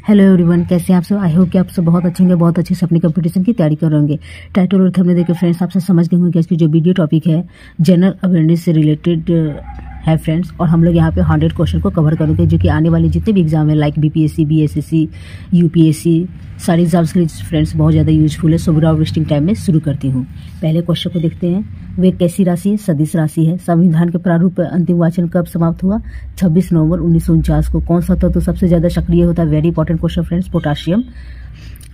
Hello everyone, कैसे हैं आप सब। आई होप कि आप सब बहुत अच्छे होंगे, बहुत अच्छे से अपनी कंपटीशन की तैयारी कर रहे होंगे। टाइटल और थंबनेल देखकर फ्रेंड्स आप सब समझ गए होंगे कि इसकी जो वीडियो टॉपिक है जनरल अवेयरनेस से रिलेटेड है फ्रेंड्स। और हम लोग यहाँ पे 100 क्वेश्चन को कवर करेंगे जो कि आने वाले जितने भी एग्जाम है लाइक बीपीएससी, बीएसएससी, यूपीएससी, सारे एग्जाम्स के लिए फ्रेंड्स बहुत ज़्यादा यूजफुल है। सो विदाउट वेस्टिंग टाइम में शुरू करती हूँ। पहले क्वेश्चन को देखते हैं। वे कैसी राशि है? सदिश राशि है। संविधान के प्रारूप अंतिम वाचन कब समाप्त हुआ? 26 नवंबर 1949 को। कौन सा तत्व सबसे ज्यादा सक्रिय होता है? Very important question friends, potassium.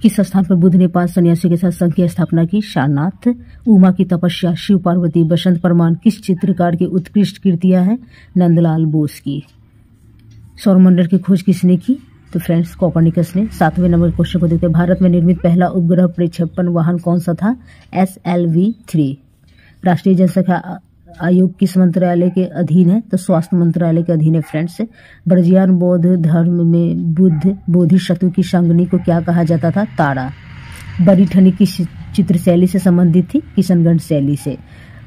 किस स्थान पर बुद्ध ने 5 सन्यासियों के साथ संघ की स्थापना की? सारनाथ। उमा की तपस्या, शिव पार्वती, बसंत परमान किस चित्रकार की उत्कृष्ट कृतियां हैं? नंदलाल बोस की। सौरमंडल की खोज किसने की? तो फ्रेंड्स कोपर्निकस ने। 7वें नंबर क्वेश्चन को देखते हैं। भारत में निर्मित पहला उपग्रह प्रक्षेपण वाहन कौन सा था? SLV-3। राष्ट्रीय जनसंख्या आयोग किस मंत्रालय के अधीन है? तो स्वास्थ्य मंत्रालय के अधीन है फ्रेंड्स। ब्रजियान बौद्ध धर्म में बुद्ध बोधिसत्व की संगनी को क्या कहा जाता था? तारा। बड़ी ठनी किस चित्र शैली से संबंधित थी? किशनगढ़ शैली से।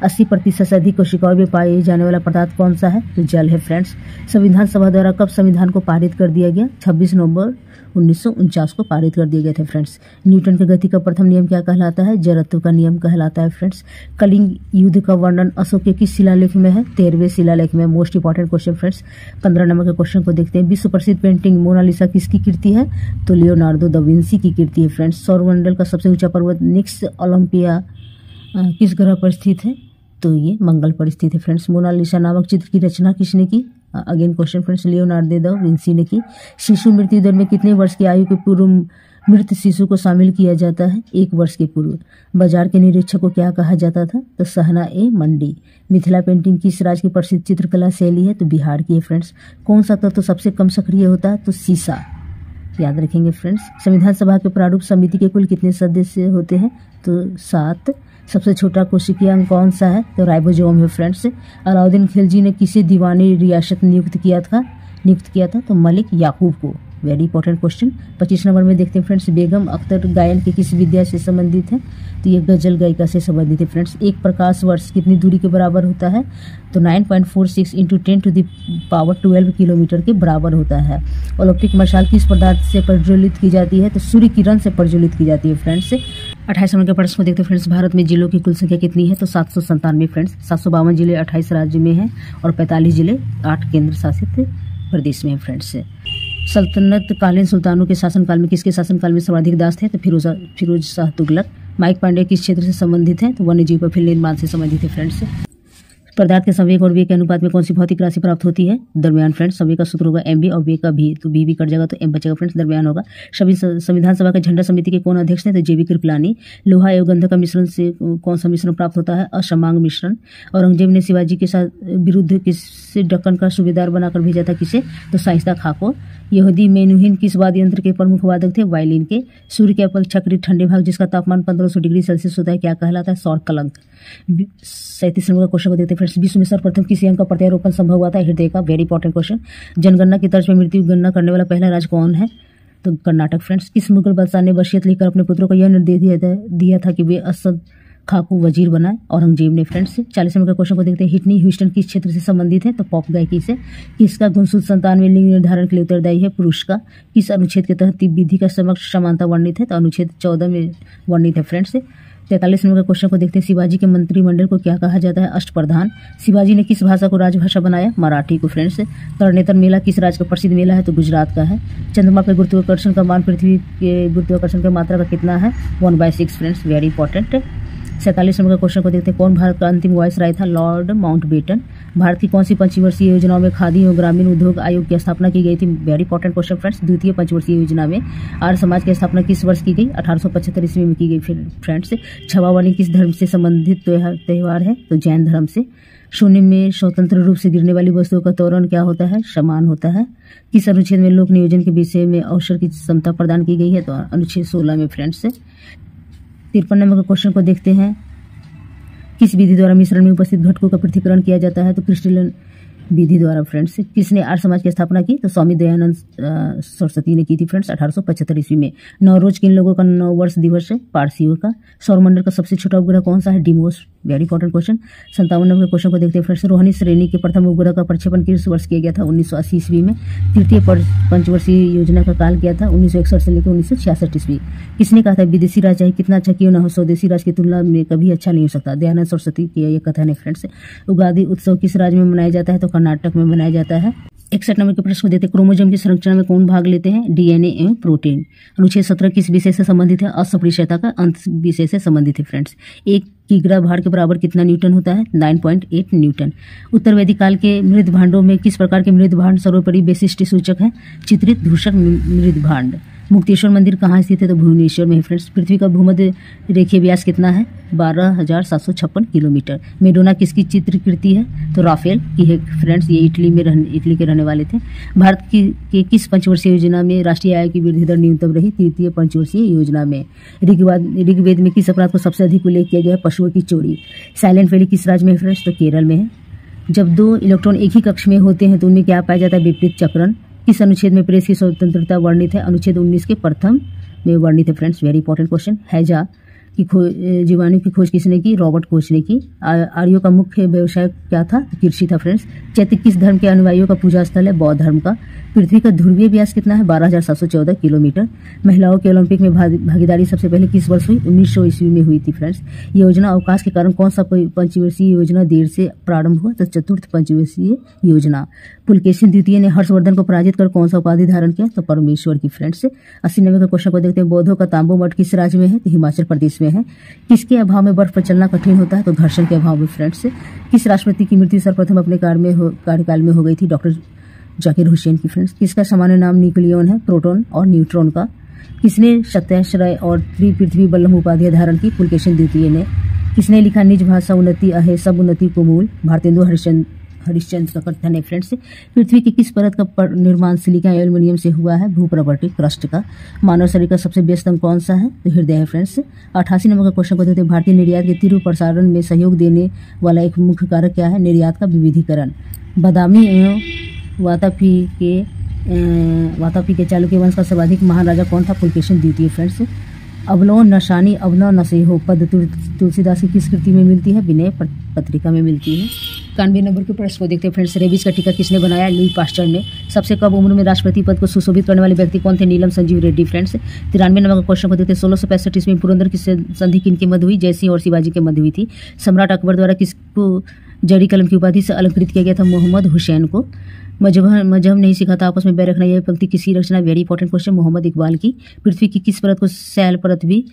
80% से अधिक कोशिकाओं में पाए जाने वाला पदार्थ कौन सा है? तो जल है फ्रेंड्स। संविधान सभा द्वारा कब संविधान को पारित कर दिया गया? 26 नवंबर 1949 को पारित कर दिए गए थे फ्रेंड्स। न्यूटन के गति का प्रथम नियम क्या कहलाता है? जड़त्व का नियम कहलाता है फ्रेंड्स। कलिंग युद्ध का वर्णन अशोक के किस शिलालेख में है? 13वें शिलालेख में। Most important question friends. 15 number के क्वेश्चन को देखते हैं। विश्व प्रसिद्ध पेंटिंग मोनालिसा किसकी कृति है? तो लियोनार्डो दा विंसी की कृति है फ्रेंड्स। सौरमंडल का सबसे ऊंचा पर्वत निक्स ओलंपिया किस ग्रह पर स्थित है? तो ये मंगल पर स्थित है फ्रेंड्स। मोनालिसा नामक चित्र की रचना किसने की? Again question friends, Leonardo da Vinci ने की। शिशु मृत्यु दर में कितने वर्ष की आयु के पूर्व मृत शिशु को शामिल किया जाता है? 1 वर्ष के पूर्व। बाजार के निरीक्षक को क्या कहा जाता था? तो सहना ए मंडी। मिथिला पेंटिंग किस राज्य की प्रसिद्ध चित्रकला शैली है? तो बिहार की है फ्रेंड्स। कौन सा तत्व सबसे कम सक्रिय होता है? तो सीसा। याद रखेंगे फ्रेंड्स। संविधान सभा के प्रारूप समिति के कुल कितने सदस्य होते हैं? तो 7। सबसे छोटा कोशिकीय अंग कौन सा है? तो राइबोसोम है फ्रेंड्स। अलाउद्दीन खिलजी ने किसे दीवानी रियासत नियुक्त किया था? तो मलिक याकूब को। Very important question. 25 नंबर में देखते हैं फ्रेंड्स। बेगम अख्तर गायन की किस विद्या से संबंधित है? तो ये गजल गायिका से संबंधित है फ्रेंड्स। एक प्रकाश वर्ष कितनी दूरी के बराबर होता है? तो 9.46 × 10⁻12 किलोमीटर के बराबर होता है। ओलंपिक मशाल किस पदार्थ से प्रज्वलित की जाती है? तो सूर्य किरण से प्रज्वलित की जाती है फ्रेंड्स। 28 नंबर के प्रश्न को देखते हैं फ्रेंड्स। भारत में जिलों की कुल संख्या कितनी है? तो 797 फ्रेंड्स। 752 जिले 28 राज्य में हैं और 45 जिले 8 केंद्र शासित प्रदेश में हैं फ्रेंड्स। सल्तनत कालीन सुल्तानों के शासनकाल में किसके शासनकाल में सर्वाधिक दास थे? तो फिरोज शाह तुगलक। माइक पांडे किस क्षेत्र से संबंधित है? तो वन्य जीव पर फिल्म निर्माण से संबंधित है फ्रेंड्स। पदार्थ के संवेग और वेग के अनुपात में कौन सी भौतिक राशि प्राप्त होती है? दरमियान फ्रेंड्स। संवेग का सूत्र होगा mv और वेग का v, तो v भी कट जाएगा तो m बचेगा फ्रेंड्स, दरमियान होगा। संविधान सभा के झंडा समिति के कौन अध्यक्ष थे? तो जेबी कृपलानी। लोहा एवं गंधक का मिश्रण से कौन सा मिश्रण प्राप्त होता है? असमांग मिश्रण। औरंगजेब ने शिवाजी के साथ विरुद्ध किससे दक्कन का सूबेदार बनाकर भेजा था? किसे? तो शाइस्ता खां को। यहूदी मेनुहिन किस वाद्य यंत्र के प्रमुख वादक थे? वायलिन के। सूर्य के अपेक्षाकृत ठंडे भाग जिसका तापमान 1500 डिग्री सेल्सियस होता है क्या कहलाता है? सौर कलंक। 37 नंबर का क्वेश्चन को देखते हैं फ्रेंड्स। विश्व में सर्वप्रथम किस यंत्र का प्रत्यारोपण संभव हुआ था? हृदय का। Very important question. जनगणना की तर्ज पर मृत्यु गणना करने वाला पहला राज्य कौन है? तो कर्नाटक फ्रेंड्स। किस मुगल बादशाह ने वसीयत लिखकर अपने पुत्रों को यह निर्देश दिया था कि वे असद खां को वजीर बनाए? औरंगजेब ने फ्रेंड्स। 40 नंबर का क्वेश्चन को देखते हैं। हिटनी ह्यूस्टन किस क्षेत्र से संबंधित है? तो पॉप गायकी से। किसका गुणसूत्र संतान में लिंग निर्धारण के लिए उत्तरदायी है? पुरुष का। किस अनुच्छेद के तहत विधि का समक्ष समानता वर्णित है? तो अनुच्छेद 14 में वर्णित है फ्रेंड्स। 43 नंबर का क्वेश्चन को देखते हैं। शिवाजी के मंत्रिमंडल को क्या कहा जाता है? अष्टप्रधान। शिवाजी ने किस भाषा को राजभाषा बनाया? मराठी को फ्रेंड्स। तरणेतर मेला किस राज्य का प्रसिद्ध मेला है? तो गुजरात का है। चंद्रमा पर गुरुत्वाकर्षण का मान पृथ्वी के गुरुत्वाकर्षण की मात्रा का कितना है? 1/6 फ्रेंड्स। Very important. 47 नंबर का क्वेश्चन को देखते हैं। कौन भारत का अंतिम वायसराय था? Lord Mountbatten. भारत की कौन सी पंचवर्षीय योजनाओं में खादी और ग्रामीण उद्योग आयोग की स्थापना की गई थी? Very important question friends. द्वितीय पंचवर्षीय योजना में। आर्य समाज की स्थापना किस वर्ष की गई? 1875 ईस्वी में की गई फ्रेंड्स। छावावानी किस धर्म से संबंधित त्योहार है? तो जैन धर्म से। शून्य में स्वतंत्र रूप से गिरने वाली वस्तुओं का त्वरण क्या होता है? समान होता है। किस अनुच्छेद में लोक नियोजन के विषय में अवसर की क्षमता प्रदान की गई है? तो अनुच्छेद 16 में फ्रेंड्स। 53 नंबर के क्वेश्चन को देखते हैं। किस विधि द्वारा मिश्रण में उपस्थित घटकों का पृथक्करण किया जाता है? तो क्रिस्टलन विधि द्वारा फ्रेंड्स। किसने आर्य समाज की स्थापना की? तो स्वामी दयानंद सरस्वती ने की थी फ्रेंड्स 1875 ईस्वी में। नवरोज किन लोगों का नववर्ष दिवस है? पारसियों का। सौरमंडल का सबसे छोटा उपग्रह कौन सा है? Deimos very important question. 57 number के क्वेश्चन को देखते हैं फ्रेंड्स। रोहिणी श्रेणी के प्रथम उपग्रह का प्रक्षेपण किस वर्ष किया गया था? 1980 ईस्वी में। तृतीय पंचवर्षीय योजना का काल किया था 1961 से लेकर 1966 ईस्वी। किसने कहा था विदेशी राज चाहे कितना अच्छा क्यों ना हो, स्वदेशी राज की तुलना में कभी अच्छा नहीं हो सकता? दयानंद सरस्वती की ये कथन है फ्रेंड्स। उगादी उत्सव किस राज्य में मनाया जाता है? तो कर्नाटक में मनाया जाता है। 61 नंबर के प्रश्न को देखते हैं। क्रोमोसोम की संरचना में कौन भाग लेते हैं? डीएनए एवं प्रोटीन। अनुच्छेद 17 किस विषय से संबंधित है? अस्पृश्यता का अंत विषय से संबंधित है फ्रेंड्स। एक किग्रा भार के बराबर कितना न्यूटन होता है? 9.8 न्यूटन। उत्तर वैदिक काल के मृद भांडों में किस प्रकार के मृद भांड सर्वोपरि विशिष्ट सूचक है? चित्रित धूसर मृद भांड। मुक्तेश्वर मंदिर कहाँ स्थित है? तो भुवनेश्वर में है फ्रेंड्स। पृथ्वी का भूमध्य रेखीय व्यास कितना है? 12,756 किलोमीटर। मेडोना किसकी चित्रकृति है? तो राफेल की है फ्रेंड्स। ये इटली के रहने वाले थे। भारत के किस पंचवर्षीय योजना में राष्ट्रीय आय की वृद्धि दर न्यूनतम रही? तृतीय पंचवर्षीय योजना में। ऋग्वेद में किस अपराध को सबसे अधिक उल्लेख किया गया है? पशुओं की चोरी। साइलेंट वैली किस राज्य में है फ्रेंड्स? तो केरल में है। जब दो इलेक्ट्रॉन एक ही कक्ष में होते हैं तो उनमें क्या पाया जाता है? विपरीत चक्रण। किस अनुच्छेद में प्रेस की स्वतंत्रता वर्णित है? अनुच्छेद 19 के प्रथम में वर्णित है फ्रेंड्स। Very important question. हैजा की जीवाणु की खोज किसने की? रॉबर्ट कोच ने की। आर्यों का मुख्य व्यवसाय क्या था? कृषि था फ्रेंड्स। चैत्य किस धर्म के अनुयायियों का पूजा स्थल है? बौद्ध धर्म का। पृथ्वी का ध्रुवीय व्यास कितना है? 12,714 किलोमीटर। महिलाओं के ओलंपिक में भागीदारी सबसे पहले किस वर्ष हुई? 1900 ईस्वी में हुई थी फ्रेंड्स। योजना अवकाश के कारण कौन सा पंचवर्षीय योजना देर से प्रारंभ हुआ? तो चतुर्थ पंचवर्षीय योजना। पुलकेशिन द्वितीय ने हर्षवर्धन को पराजित कर कौन सा उपाधि धारण किया? तो परमेश्वर की फ्रेंड्स। 80 नंबर के क्वेश्चन को देखते हैं। बौद्धों का तांबो मठ किस राज्य में है? तो हिमाचल प्रदेश में है। किसके अभाव में बर्फ पर चलना कठिन होता है? तो घर्षण के अभाव में फ्रेंड्स। किस राष्ट्रपति की मृत्यु सर्वप्रथम अपने कार्यकाल में हो गई थी? डॉक्टर जाकिर हुसैन की फ्रेंड्स। किसका सामान्य नाम न्यूक्लियन है? प्रोटॉन और न्यूट्रॉन का। किसने सत्याश्रय और त्रिपृथ्वी बल्लभ उपाधियां धारण की? पुलकेशिन द्वितीय ने। किसने लिखा निज भाषा उन्नति अहे सब उन्नति को मूल? भारतेंदु हरिश्चंद्र का कथन है फ्रेंड्स। पृथ्वी की किस परत का निर्माण सिलिका एल्यूमिनियम से हुआ है? भूप्रवर्ती क्रस्ट का। मानव शरीर का सबसे व्यस्त अंग कौन सा है? तो हृदय है फ्रेंड्स। 88 नंबर का क्वेश्चन को देखते हैं। भारतीय निर्यात के तीव्र प्रसारण में सहयोग देने वाला एक मुख्य कारक क्या है? निर्यात का विविधीकरण। बादामी एवं वातापी के चालुक्य वंश का सर्वाधिक महान राजा कौन था? पुलकेशिन द्वितीय फ्रेंड्स। अवलो नशानी अवनो नसेहो पद तुलसीदास की किस कृति में मिलती है? विनय पत्रिका में मिलती है। 91 नंबर के प्रश्न को देखते हैं फ्रेंड्स। रेबीज का टीका किसने बनाया? लुई पास्चर ने। सबसे कम उम्र में राष्ट्रपति पद को सुशोभित करने वाले व्यक्ति कौन थे? नीलम संजीव रेड्डी फ्रेंड्स। 93 नंबर का क्वेश्चन को देखते हैं। 1665 ईस्वी में पुरंदर की संधि किनके मध्य हुई? जयसिंह और शिवाजी के मध्य हुई थी। सम्राट अकबर द्वारा किसको जड़ी कलम की उपाधि से अलंकृत किया गया था? मोहम्मद हुसैन को। मजहब नहीं सिखाता आपस में बैर रखना, यह पंक्ति किसी रचना? Very important question, Mohammad Iqbal की। पृथ्वी की किस परत को शैल परत भी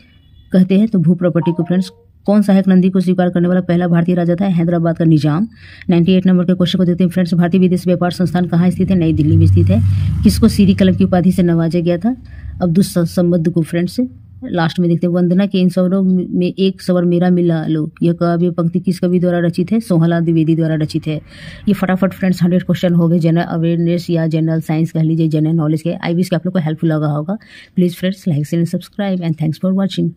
कहते हैं? तो भूप्रॉपर्टी को फ्रेंड्स। कौन सहायक नंदी को स्वीकार करने वाला पहला भारतीय राजा था? हैदराबाद का निजाम। 98 नंबर के क्वेश्चन को देखते हैं फ्रेंड्स। भारतीय विदेश व्यापार संस्थान कहाँ स्थित है? नई दिल्ली में स्थित है। किसको सीरी कलम की उपाधि से नवाजा गया था? अब्दुल समद को फ्रेंड्स। लास्ट में देखते हैं। वंदना के इन स्वरों में एक स्वर मेरा मिला लो, यह काव्य पंक्ति किस कवि द्वारा रचित है? सोहनलाल द्विवेदी द्वारा रचित है। ये फटाफट फ्रेंड्स 100 क्वेश्चन हो गए जनरल अवेयरनेस या जनरल साइंस कह लीजिए, जनरल नॉलेज के। आई विश के आप लोग को हेल्पफुल लगा होगा। Please friends like share and subscribe and thanks for watching.